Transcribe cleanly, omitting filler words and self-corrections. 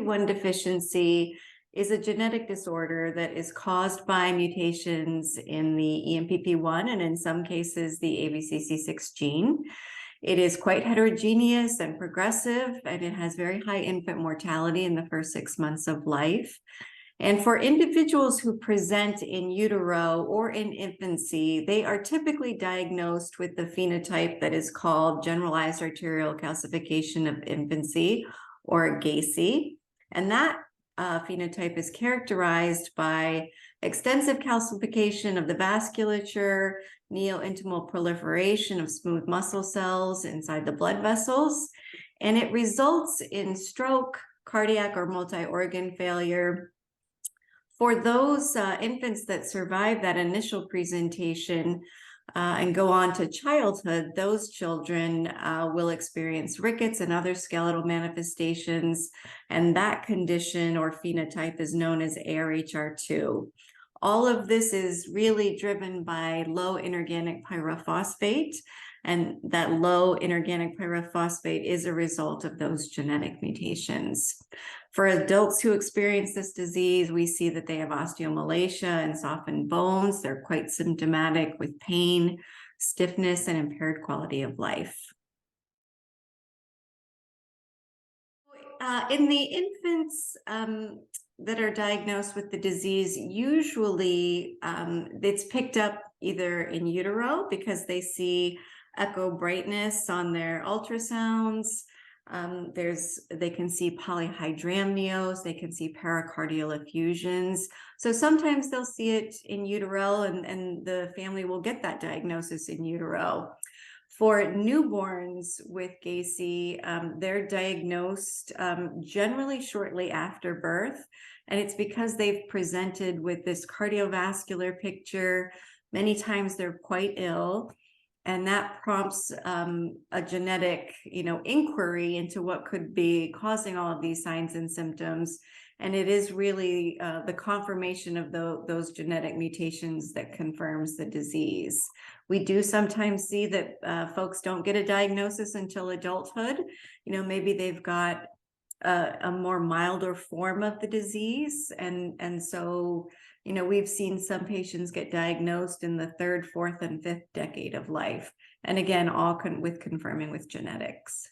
ENPP1 deficiency is a genetic disorder that is caused by mutations in the ENPP1 and in some cases the ABCC6 gene. It is quite heterogeneous and progressive, and it has very high infant mortality in the first 6 months of life. And for individuals who present in utero or in infancy, they are typically diagnosed with the phenotype that is called generalized arterial calcification of infancy, or GACI. And that phenotype is characterized by extensive calcification of the vasculature, neointimal proliferation of smooth muscle cells inside the blood vessels, and it results in stroke, cardiac or multi-organ failure. For those infants that survive that initial presentation and go on to childhood, those children will experience rickets and other skeletal manifestations, and that condition or phenotype is known as ARHR2. All of this is really driven by low inorganic pyrophosphate, and that low inorganic pyrophosphate is a result of those genetic mutations. For adults who experience this disease, we see that they have osteomalacia and softened bones. They're quite symptomatic with pain, stiffness, and impaired quality of life. In the infants that are diagnosed with the disease, usually it's picked up either in utero because they see echo brightness on their ultrasounds. They can see polyhydramnios, they can see pericardial effusions. So sometimes they'll see it in utero, and the family will get that diagnosis in utero. For newborns with GACI, they're diagnosed generally shortly after birth, and it's because they've presented with this cardiovascular picture. Many times they're quite ill, and that prompts a genetic, inquiry into what could be causing all of these signs and symptoms. And it is really the confirmation of those genetic mutations that confirms the disease. We do sometimes see that folks don't get a diagnosis until adulthood. Maybe they've got a more milder form of the disease, and so we've seen some patients get diagnosed in the 3rd, 4th, and 5th decade of life, and again, all with confirming with genetics.